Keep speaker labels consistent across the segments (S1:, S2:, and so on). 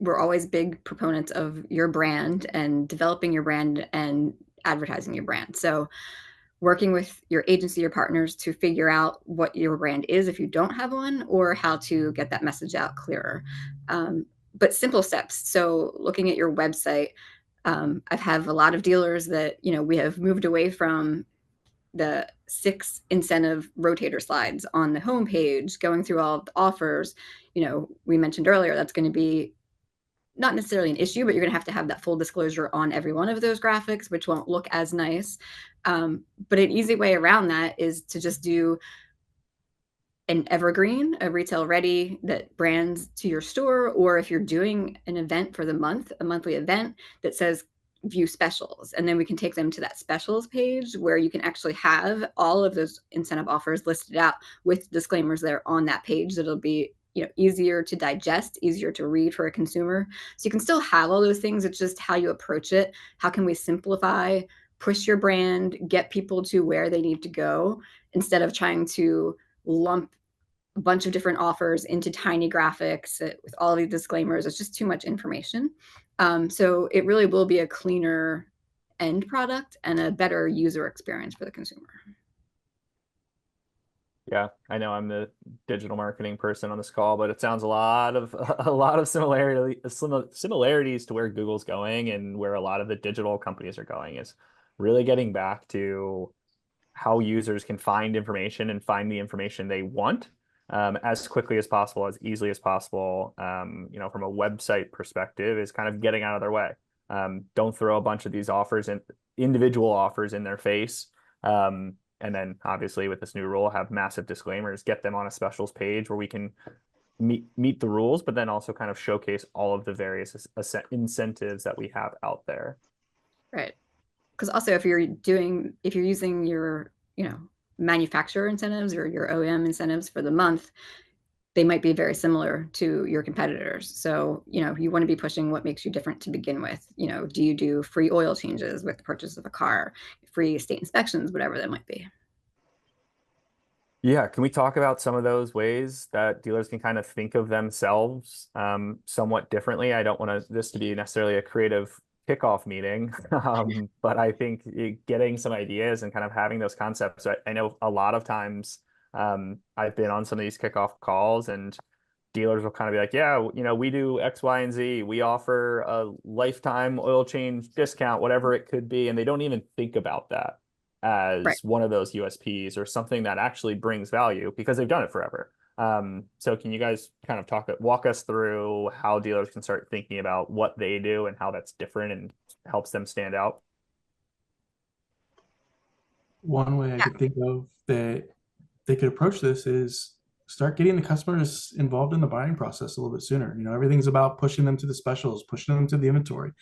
S1: we're always big proponents of your brand and developing your brand and advertising your brand. So working with your agency or partners to figure out what your brand is if you don't have one, or how to get that message out clearer. But simple steps. So looking at your website, I have a lot of dealers that, we have moved away from the 6 incentive rotator slides on the homepage, going through all of the offers. We mentioned earlier that's going to be not necessarily an issue, but you're going to have that full disclosure on every one of those graphics, which won't look as nice. But an easy way around that is to just do an evergreen, a retail ready that brands to your store, or if you're doing an event for the month, a monthly event that says view specials, and then we can take them to that specials page where you can actually have all of those incentive offers listed out with disclaimers there on that page. That'll be easier to digest, easier to read for a consumer. So you can still have all those things. It's just how you approach it. How can we simplify, push your brand, get people to where they need to go, instead of trying to lump a bunch of different offers into tiny graphics with all these disclaimers. It's just too much information. So it really will be a cleaner end product and a better user experience for the consumer.
S2: Yeah, I know I'm the digital marketing person on this call, but it sounds a lot of similarities to where Google's going and where a lot of the digital companies are going, is really getting back to how users can find information and find the information they want as quickly as possible, as easily as possible. From a website perspective, is kind of getting out of their way. Don't throw a bunch of these offers and individual offers in their face. And then obviously with this new rule, have massive disclaimers, get them on a specials page where we can meet the rules, but then also kind of showcase all of the various incentives that we have out there.
S1: Right. Because also if you're using your, manufacturer incentives or your OEM incentives for the month, they might be very similar to your competitors. So, you want to be pushing what makes you different to begin with. Do you do free oil changes with the purchase of a car, free state inspections, whatever that might be?
S2: Yeah, can we talk about some of those ways that dealers can kind of think of themselves somewhat differently? I don't want this to be necessarily a creative kickoff meeting, but I think getting some ideas and kind of having those concepts. I know a lot of times I've been on some of these kickoff calls, and dealers will kind of be like, yeah, we do X, Y, and Z. We offer a lifetime oil change discount, whatever it could be. And they don't even think about that
S1: Right.
S2: as one of those USPs or something that actually brings value because they've done it forever. So can you guys kind of walk us through how dealers can start thinking about what they do and how that's different and helps them stand out?
S3: One way I could think of that they could approach this is start getting the customers involved in the buying process a little bit sooner. Everything's about pushing them to the specials, pushing them to the inventory.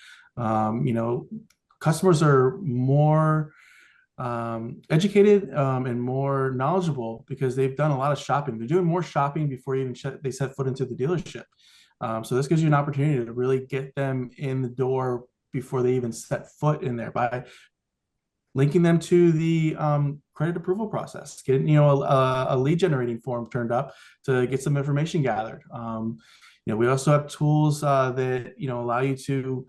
S3: Customers are more educated and more knowledgeable because they've done a lot of shopping. They're doing more shopping before even they set foot into the dealership. So this gives you an opportunity to really get them in the door before they even set foot in there by linking them to the credit approval process, getting a lead generating form turned up to get some information gathered. We also have tools that allow you to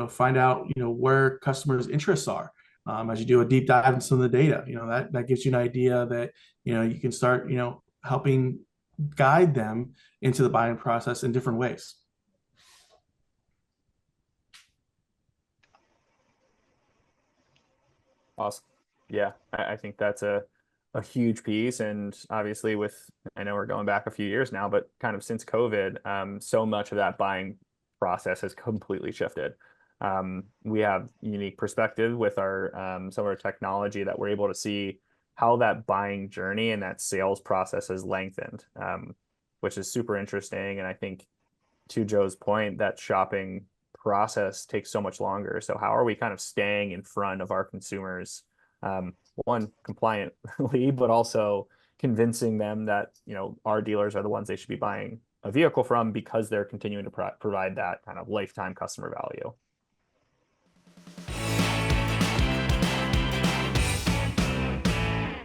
S3: find out where customers' interests are. As you do a deep dive into some of the data, that gives you an idea that you can start helping guide them into the buying process in different ways.
S2: Awesome. Yeah, I think that's a huge piece. And obviously I know we're going back a few years now, but kind of since COVID, so much of that buying process has completely shifted. We have unique perspective with some of our technology that we're able to see how that buying journey and that sales process has lengthened, which is super interesting. And I think to Joe's point, that shopping process takes so much longer. So how are we kind of staying in front of our consumers, one, compliantly, but also convincing them that, our dealers are the ones they should be buying a vehicle from because they're continuing to provide that kind of lifetime customer value?